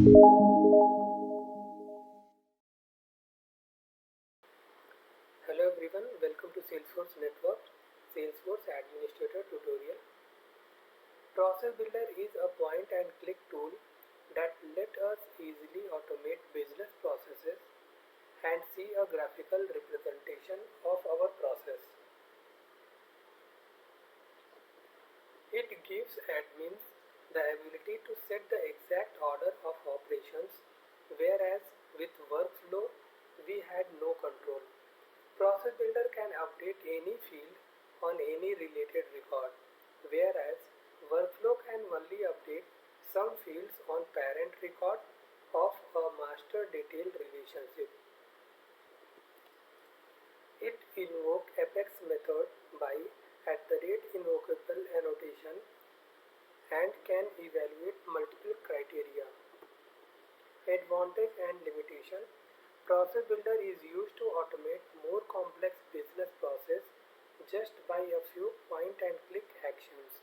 Hello everyone, welcome to Salesforce Network, Salesforce Administrator tutorial. Process Builder is a point and click tool that let us easily automate business processes and see a graphical representation of our process. It gives admins the ability to set the exact order of operations, whereas with workflow we had no control. Process Builder can update any field on any related record, whereas Workflow can only update some fields on parent record of a master detail relationship. It invokes apex method by @invocable annotation and can evaluate multiple criteria. Advantage and limitation. Process Builder is used to automate more complex business process just by a few point and click actions.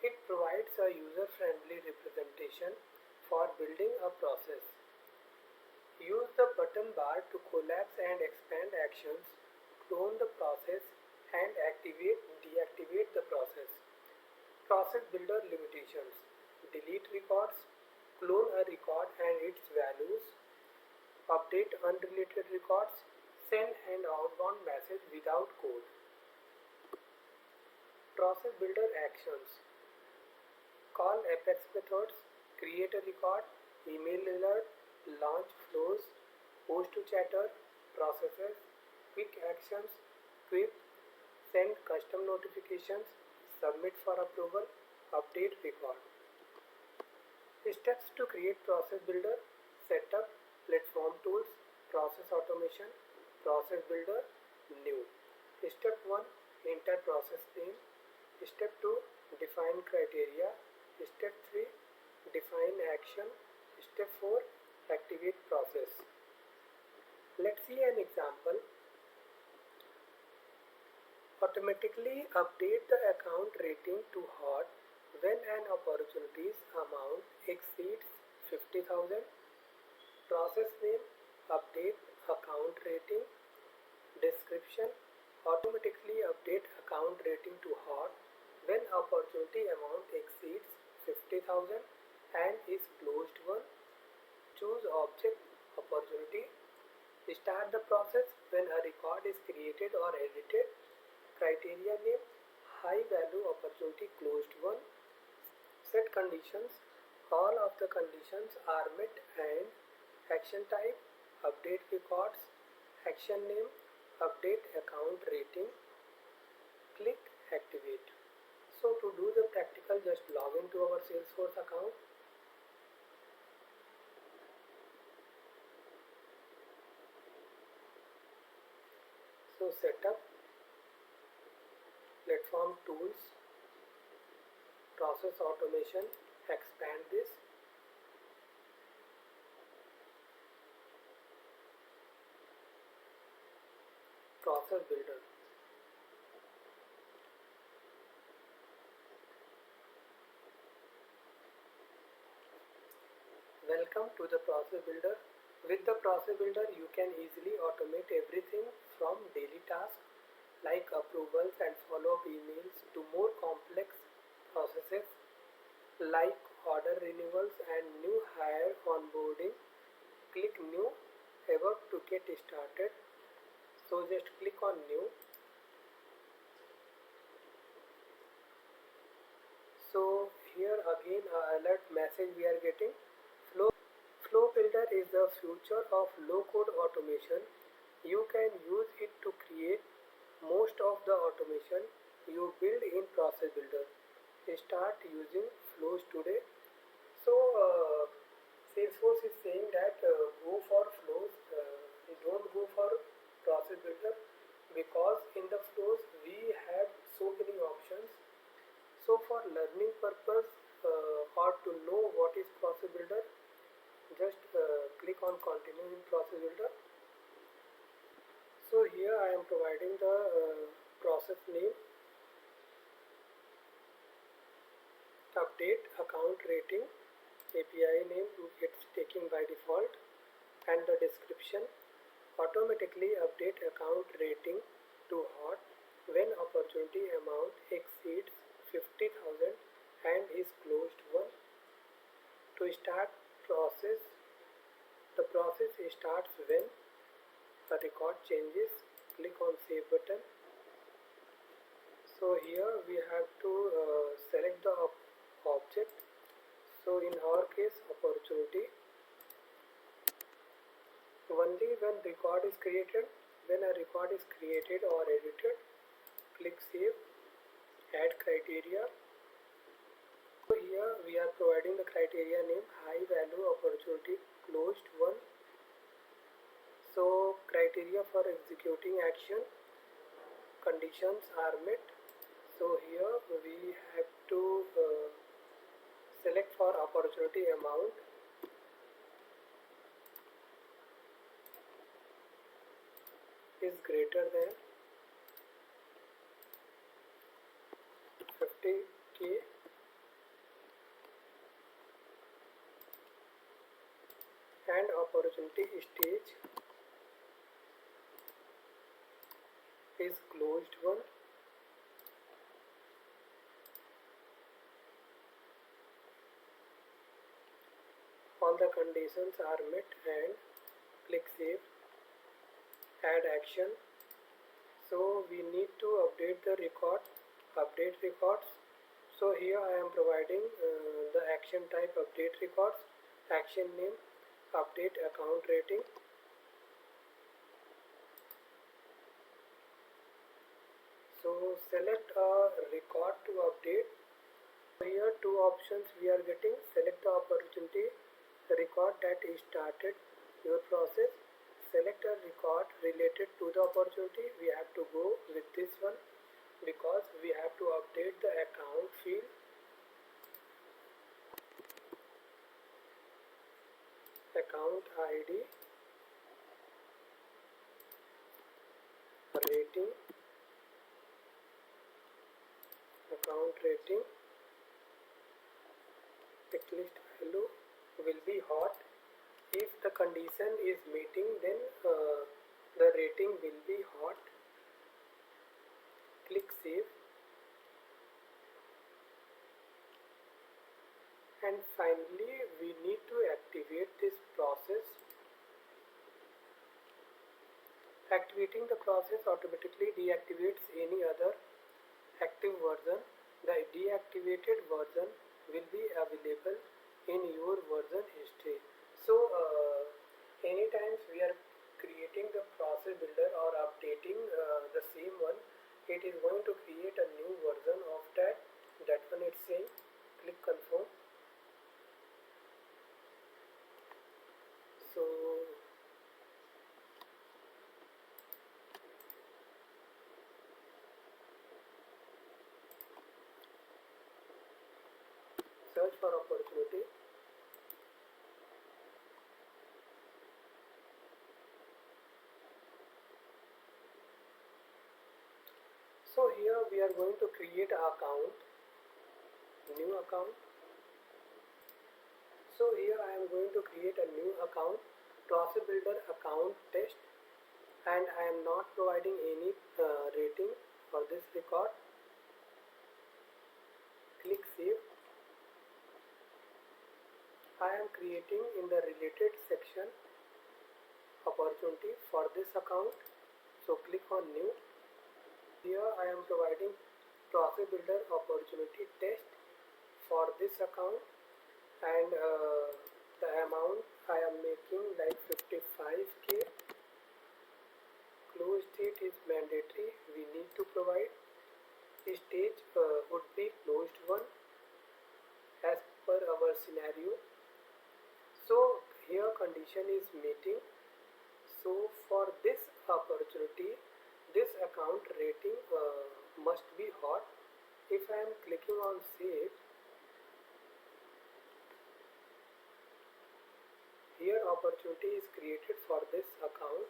It provides a user-friendly representation for building a process. Use the button bar to collapse and expand actions, clone the process, and deactivate the process. Process Builder limitations. Delete records, clone a record and its values, update unrelated records, send an outbound message without code. Process Builder actions. Call apex methods, create a record, email alert, launch flows, post to chatter, processes, quick actions, quip, send custom notifications, submit for approval, update record. Steps to create Process Builder: setup, platform tools, process automation, Process Builder, new. Step 1, enter process name. Step 2, define criteria. Step 3, define action. Step 4, activate process. Let's see an example. Automatically update the account rating to hot when an opportunity's amount exceeds 50,000. Process name, update account rating. Description, automatically update account rating to hot when opportunity amount exceeds 50,000 and is closed won. Choose object opportunity. Start the process when a record is created or edited. Criteria name, high value opportunity closed won. Set conditions, all of the conditions are met and action type, update records. Action name, update account rating. Click activate. So to do the practical, just log into our Salesforce account. So setup, platform tools, process automation, expand this. Process Builder. Welcome to the Process Builder. With the Process Builder, you can easily automate everything from daily tasks like approvals and follow-up emails to more complex processes like order renewals and new hire onboarding. Click new about to get started. So just click on new. So here again alert message we are getting. Flow Builder is the future of low-code automation. You can use it to create most of the automation you build in Process Builder. Start using flows today. So Salesforce is saying that go for flows. Don't go for Process Builder because in the flows we have so many options. So for learning purpose or to know what is Process Builder, just click on continue in Process Builder. So here I am providing the process name, update account rating, API name, it's taking automatically update account rating to hot when opportunity amount exceeds 50,000 and is closed one. To start process, the process starts when the record changes. Click on save button. So here we have to select the object. So in our case, opportunity. Only when record is created, when a record is created or edited, click save, add criteria. So here we are providing the criteria name high value opportunity closed one. So criteria for executing action, conditions are met. So here we have to select for opportunity amount. Is greater than 50K and opportunity stage is closed one. All the conditions are met and click save, add action. So we need to update the record, update records. So here I am providing the action type update records, action name, update account rating. So select a record to update. Here two options we are getting. Select the opportunity record that is started your process. Select a record related to the opportunity. We have to go with this one because we have to update the account field. Account ID, rating, account rating, checklist value will be hot. If the condition is meeting, then the rating will be hot. Click save. And finally, we need to activate this process. Activating the process automatically deactivates any other active version. The deactivated version will be available in your version history. So anytime we are creating the process builder or updating the same one, it is going to create a new version of that one it's saying. Click confirm. So search for opportunity. So here we are going to create an account, new account. So here I am going to create a new account, process builder account test, and I am not providing any rating for this record. Click save. I am creating in the related section opportunity for this account. So click on new. Here I am providing process builder opportunity test for this account, and the amount I am making like 55K. Close date is mandatory, we need to provide. Stage would be closed one as per our scenario. So here condition is meeting. So for this opportunity, this account rating must be hot. If I am clicking on save, here opportunity is created for this account.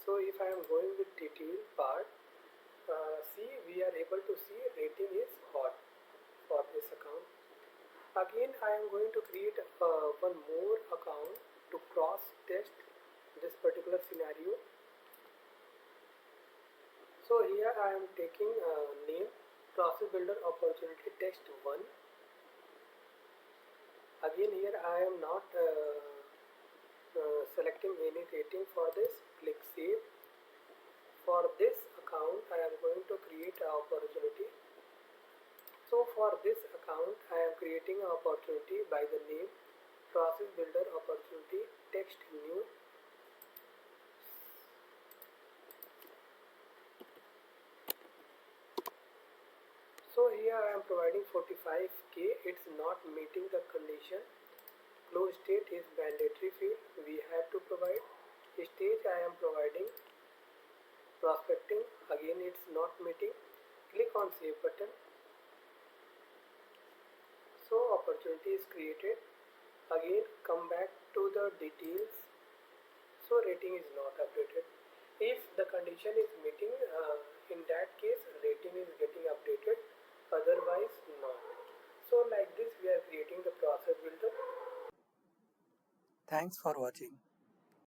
So if I am going with detail part, see, we are able to see rating is hot for this account. Again I am going to create one more account to cross test this particular scenario. I am taking name process builder opportunity text 1. Again here I am not selecting any rating for this. Click save. For this account I am going to create an opportunity. So for this account I am creating an opportunity by the name process builder opportunity text new. So here I am providing 45k. It's not meeting the condition. Close date is mandatory field. We have to provide. Stage I am providing prospecting. Again it's not meeting. Click on save button. So opportunity is created. Again come back to the details. So rating is not updated. If the condition is meeting, in that case rating is getting updated, otherwise not. So like this we are creating the process builder. Thanks for watching.